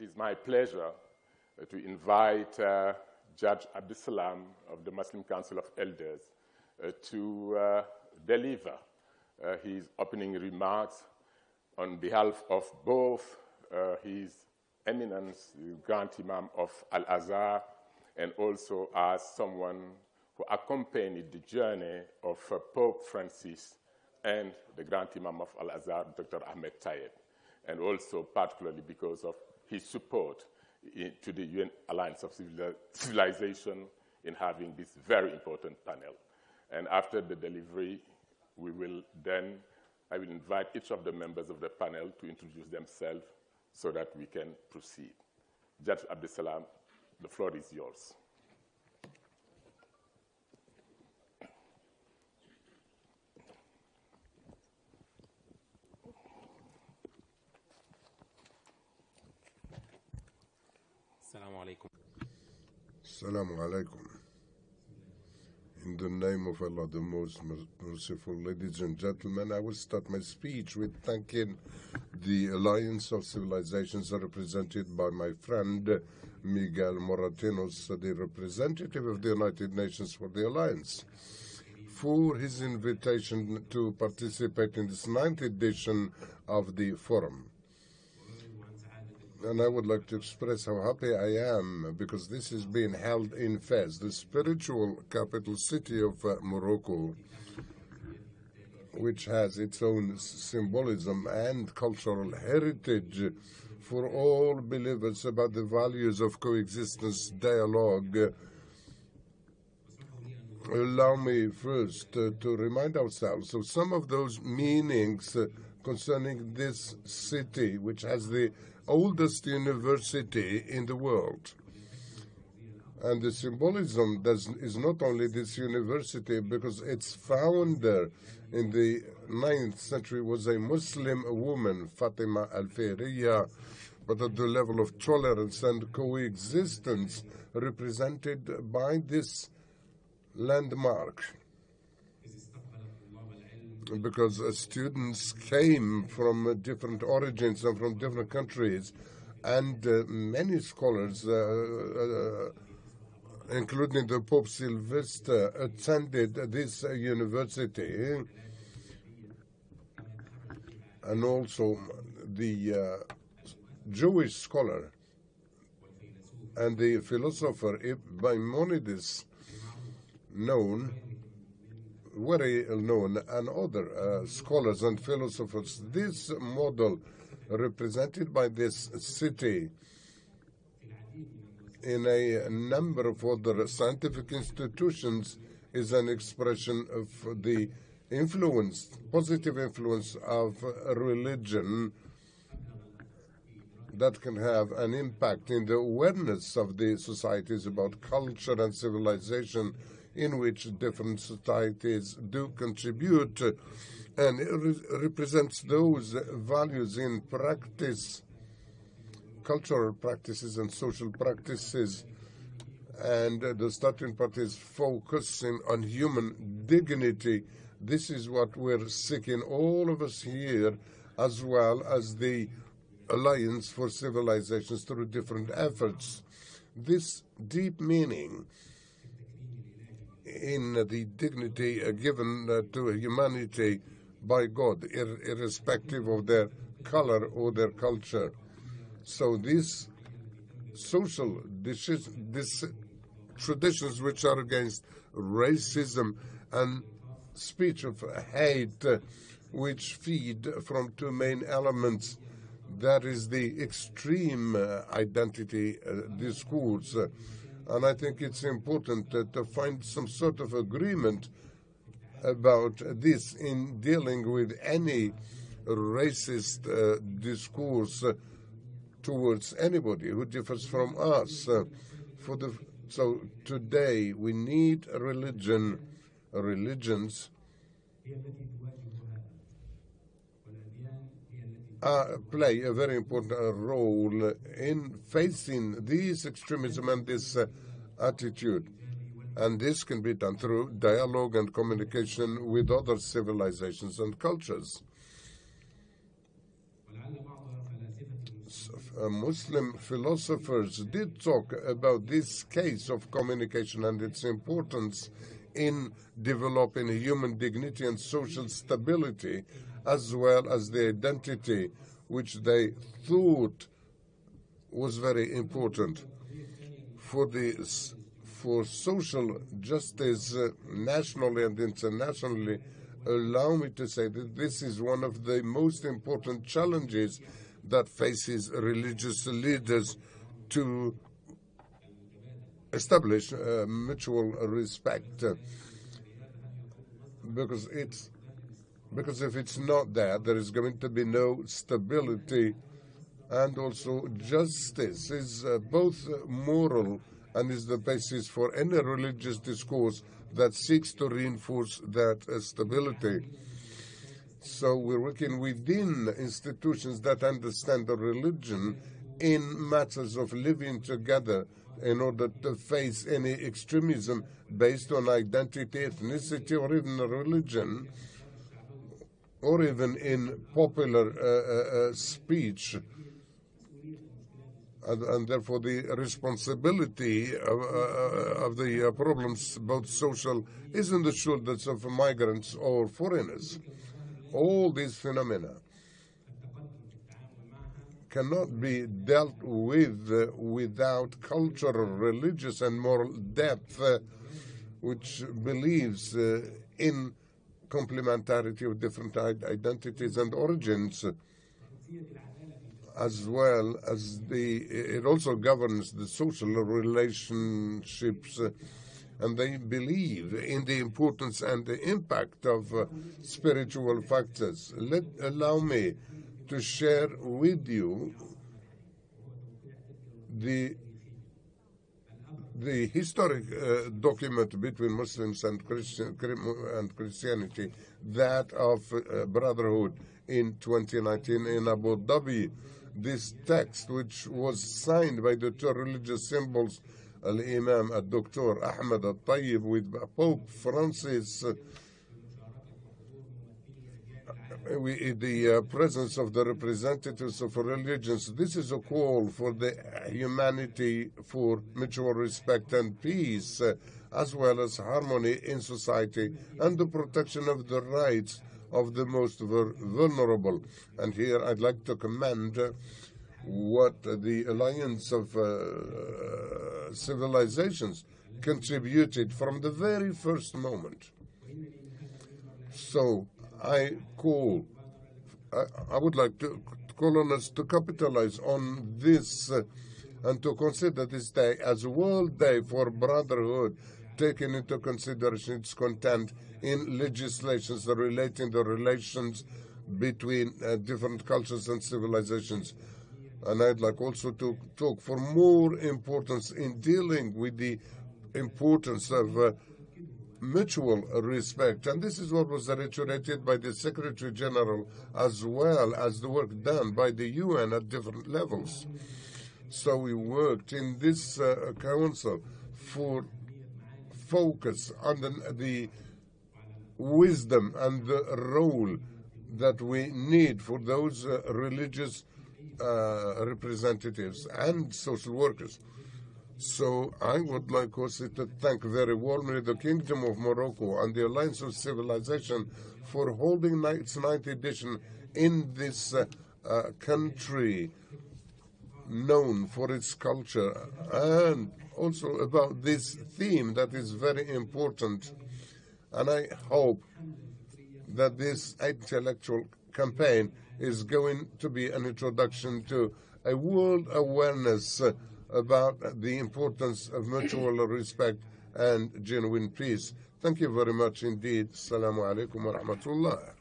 is my pleasure to invite Judge Abdelsalam of the Muslim Council of Elders to deliver his opening remarks on behalf of both His Eminence, the Grand Imam of Al-Azhar, and also as someone who accompanied the journey of Pope Francis and the Grand Imam of Al-Azhar, Dr. Ahmed Tayeb, and also particularly because of his support to the UN Alliance of Civilization in having this very important panel. And after the delivery, I will invite each of the members of the panel to introduce themselves so that we can proceed. Judge Abdelsalam, the floor is yours. Assalamu alaikum. In the name of Allah, the most merciful, ladies and gentlemen, I will start my speech with thanking the Alliance of Civilizations represented by my friend Miguel Moratinos, the representative of the United Nations for the Alliance, for his invitation to participate in this 9th edition of the forum. And I would like to express how happy I am because this is being held in Fez, the spiritual capital city of Morocco, which has its own symbolism and cultural heritage for all believers about the values of coexistence, dialogue. Allow me first to remind ourselves of some of those meanings concerning this city, which has the oldest university in the world. And the symbolism is not only this university, because its founder in the 9th century was a Muslim woman, Fatima al-Fihriya, but at the level of tolerance and coexistence represented by this landmark. Because students came from different origins and from different countries, and many scholars, including the Pope Sylvester, attended this university, and also the Jewish scholar and the philosopher Maimonides, very known, and other scholars and philosophers. This model represented by this city in a number of other scientific institutions is an expression of the influence, positive influence of religion that can have an impact in the awareness of the societies about culture and civilization in which different societies do contribute, and it represents those values in practice, cultural practices and social practices. And the starting point is focusing on human dignity. This is what we're seeking, all of us here, as well as the Alliance for Civilizations, through different efforts. This deep meaning in the dignity given to humanity by God, irrespective of their color or their culture. So these social traditions which are against racism and speech of hate, which feed from two main elements. That is the extreme identity discourse. And I think it's important to find some sort of agreement about this in dealing with any racist discourse towards anybody who differs from us. So today we need religions play a very important role in facing this extremism and this attitude. And this can be done through dialogue and communication with other civilizations and cultures. Muslim philosophers did talk about this case of communication and its importance in developing human dignity and social stability, as well as the identity which they thought was very important for social justice nationally and internationally. Allow me to say that this is one of the most important challenges that faces religious leaders to establish mutual respect, because if it's not there, there is going to be no stability. And also justice is both moral and is the basis for any religious discourse that seeks to reinforce that stability. So we're working within institutions that understand the religion in matters of living together in order to face any extremism based on identity, ethnicity, or even religion, or even in popular speech. And therefore the responsibility of the problems, both social, is on the shoulders of migrants or foreigners. All these phenomena cannot be dealt with without cultural, religious, and moral depth, which believes in complementarity of different identities and origins, as well as it also governs the social relationships, and they believe in the importance and the impact of spiritual factors. Allow me to share with you the historic document between Muslims and Christianity, that of Brotherhood in 2019 in Abu Dhabi. This text, which was signed by the two religious symbols, Al-Imam Dr. Ahmed Al-Tayyib, with Pope Francis, the presence of the representatives of religions. This is a call for the humanity, for mutual respect and peace, as well as harmony in society and the protection of the rights of the most vulnerable. And here I'd like to commend what the Alliance of Civilizations contributed from the very first moment. So I would like to call on us to capitalize on this and to consider this day as a World Day for Brotherhood, taking into consideration its content in legislations relating the relations between different cultures and civilizations. And I'd like also to talk for more importance in dealing with the importance of mutual respect. And this is what was reiterated by the Secretary General, as well as the work done by the UN at different levels. So we worked in this council for focus on the wisdom and the role that we need for those religious representatives and social workers. So I would like also to thank very warmly the Kingdom of Morocco and the Alliance of Civilization for holding its 9th edition in this country known for its culture, and also about this theme that is very important. And I hope that this intellectual campaign is going to be an introduction to a world awareness about the importance of mutual respect and genuine peace. Thank you very much indeed. Assalamu alaikum wa rahmatullah.